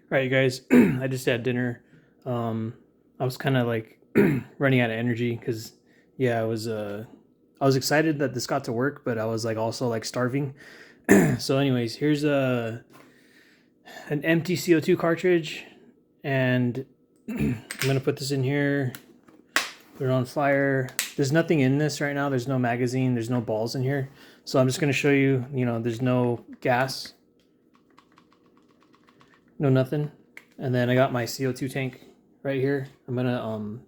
All right, you guys. I just had dinner. I was kind of like running out of energy because, yeah, I was excited that this got to work, but I was like also like starving. So, anyways, here's an empty CO2 cartridge, and I'm gonna put this in here. Put it on fire. There's nothing in this right now. There's no magazine. There's no balls in here. So I'm just gonna show you. There's no gas, no nothing. And then I got my CO2 tank right here. I'm gonna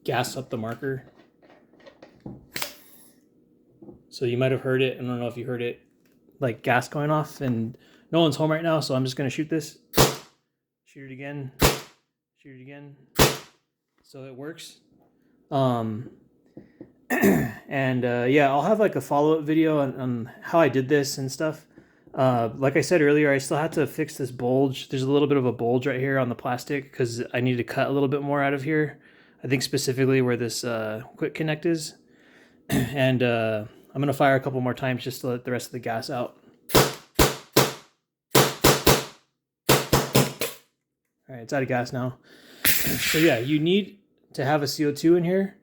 gas up the marker. So you might have heard it. I don't know if you heard it, like gas going off, and no one's home right now. So I'm just gonna shoot this. Shoot it again. Shoot it again. So it works. And yeah, I'll have like a follow-up video on how I did this and stuff. Like I said earlier, I still had to fix this bulge. There's a little bit of a bulge right here on the plastic because I need to cut a little bit more out of here. I think specifically where this quick connect is. And I'm going to fire a couple more times just to let the rest of the gas out. All right, it's out of gas now. So yeah, you need to have a CO2 in here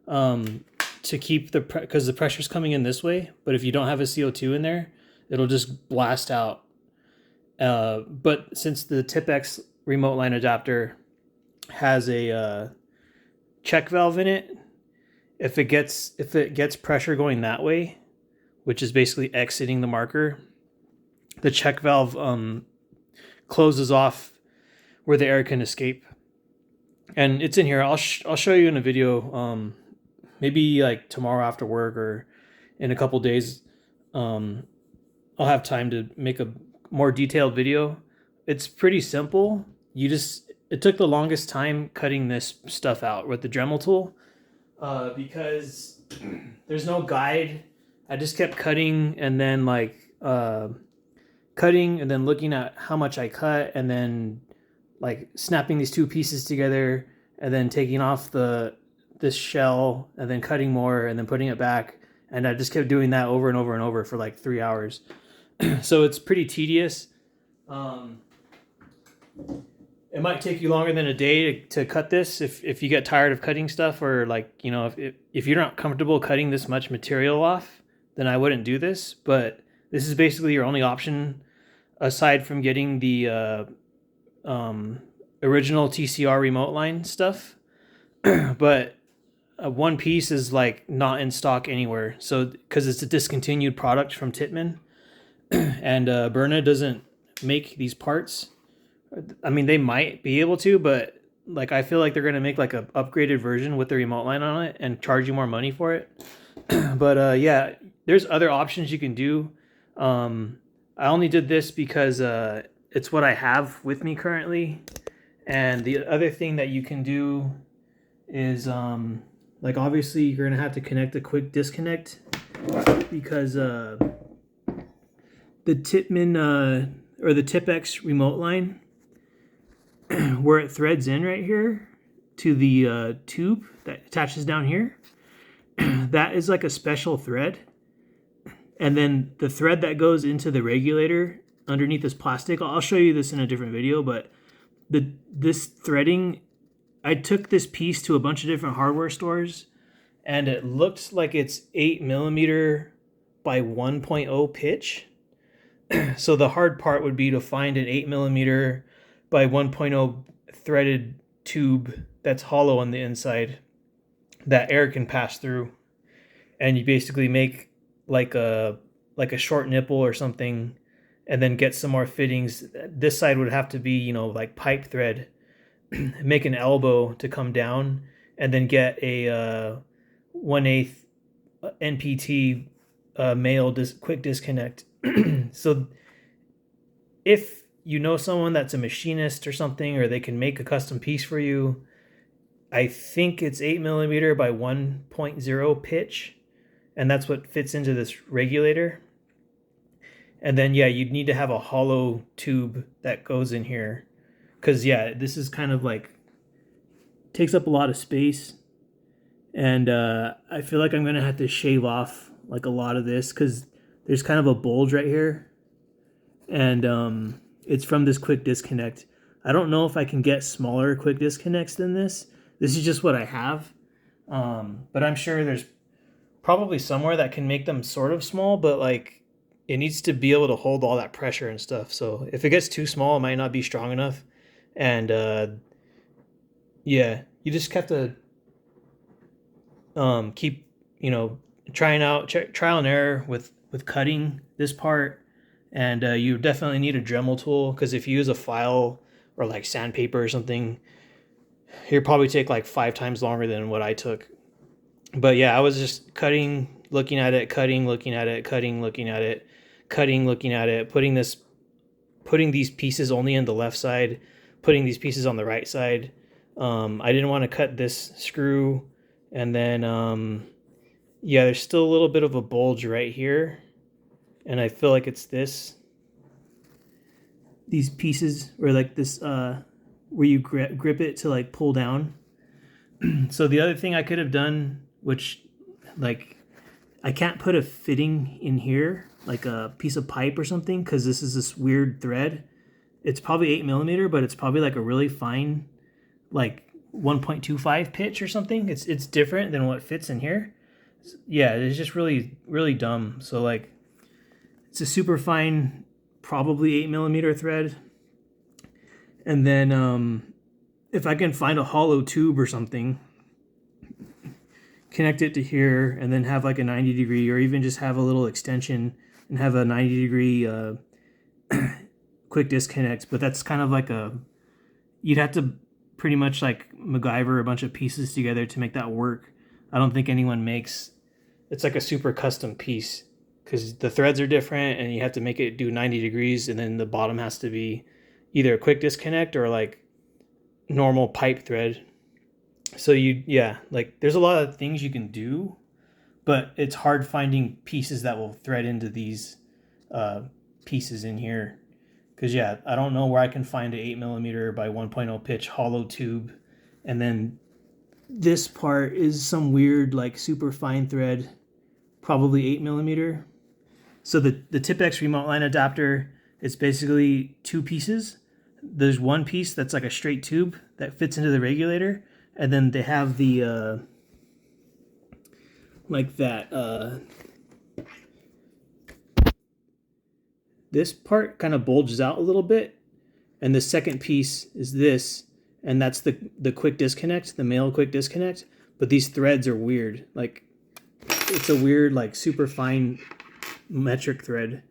to keep because the pressure's coming in this way. But if you don't have a CO2 in there, it'll just blast out. But since the Tipx remote line adapter has a check valve in it, if it gets pressure going that way, which is basically exiting the marker, the check valve closes off where the air can escape. And it's in here. I'll show you in a video, maybe like tomorrow after work or in a couple days. I'll have time to make a more detailed video. It's pretty simple. It took the longest time cutting this stuff out with the Dremel tool because there's no guide. I just kept cutting and then cutting and then looking at how much I cut and then like snapping these two pieces together and then taking off this shell and then cutting more and then putting it back. And I just kept doing that over and over and over for like 3 hours. So it's pretty tedious. It might take you longer than a day to cut this if you get tired of cutting stuff, or like, if you're not comfortable cutting this much material off, then I wouldn't do this. But this is basically your only option aside from getting the original TCR remote line stuff. But one piece is like not in stock anywhere. So because it's a discontinued product from Tittman. And Byrna doesn't make these parts. I mean, they might be able to, but like I feel like they're gonna make like a upgraded version with the remote line on it and charge you more money for it. But yeah, there's other options you can do. I only did this because it's what I have with me currently. And the other thing that you can do is like obviously you're gonna have to connect a quick disconnect because the Tittman or the Tipx remote line, where it threads in right here to the tube that attaches down here, that is like a special thread. And then the thread that goes into the regulator underneath this plastic, I'll show you this in a different video, but this threading, I took this piece to a bunch of different hardware stores and it looks like it's 8mm by 1.0 pitch. So the hard part would be to find an 8mm by 1.0 threaded tube that's hollow on the inside that air can pass through. And you basically make like a short nipple or something and then get some more fittings. This side would have to be, like pipe thread. Make an elbow to come down and then get a 1/8 NPT male quick disconnect. So if you know someone that's a machinist or something, or they can make a custom piece for you, I think it's 8mm by 1.0 pitch, and that's what fits into this regulator. And then yeah, you'd need to have a hollow tube that goes in here, because yeah, this is kind of like takes up a lot of space, and I feel like I'm gonna have to shave off like a lot of this because there's kind of a bulge right here, and it's from this quick disconnect. I don't know if I can get smaller quick disconnects than this. This is just what I have. But I'm sure there's probably somewhere that can make them sort of small, but like it needs to be able to hold all that pressure and stuff. So if it gets too small, it might not be strong enough. And yeah, you just have to keep, you know, trying out, trial and error with cutting this part. And you definitely need a Dremel tool, because if you use a file or like sandpaper or something, it'll probably take like 5 times longer than what I took. But yeah, I was just cutting, looking at it, cutting, looking at it, cutting, looking at it, cutting, looking at it, putting these pieces only in the left side, putting these pieces on the right side. I didn't want to cut this screw. And then, yeah, there's still a little bit of a bulge right here. And I feel like it's these pieces, or like this, where you grip it to like pull down. So the other thing I could have done, which like I can't put a fitting in here, like a piece of pipe or something, because this is this weird thread. It's probably 8mm, but it's probably like a really fine, like 1.25 pitch or something. It's different than what fits in here. Yeah, it's just really, really dumb. So like, it's a super fine, probably 8mm thread. And then if I can find a hollow tube or something, connect it to here, and then have like a 90°, or even just have a little extension and have a 90° quick disconnect. But that's kind of like you'd have to pretty much like MacGyver a bunch of pieces together to make that work. I don't think anyone makes, it's like a super custom piece, because the threads are different and you have to make it do 90°, and then the bottom has to be either a quick disconnect or like normal pipe thread. So yeah, like there's a lot of things you can do, but it's hard finding pieces that will thread into these pieces in here. Because yeah, I don't know where I can find an 8mm by 1.0 pitch hollow tube. And then this part is some weird like super fine thread, probably 8mm. So the Tipx remote line adapter, it's basically 2 pieces. There's one piece that's like a straight tube that fits into the regulator, and then they have the like that this part kind of bulges out a little bit, and the second piece is this, and that's the quick disconnect, the male quick disconnect. But these threads are weird. Like it's a weird like super fine metric thread.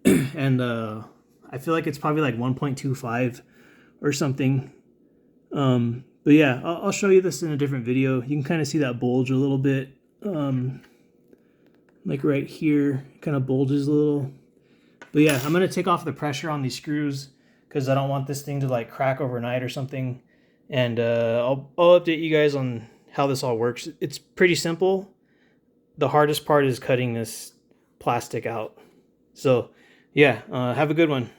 And I feel like it's probably like 1.25 or something. But yeah, I'll show you this in a different video. You can kind of see that bulge a little bit. Like right here, kind of bulges a little. But yeah, I'm going to take off the pressure on these screws, because I don't want this thing to like crack overnight or something. And I'll update you guys on how this all works. It's pretty simple. The hardest part is cutting this plastic out. So yeah, have a good one.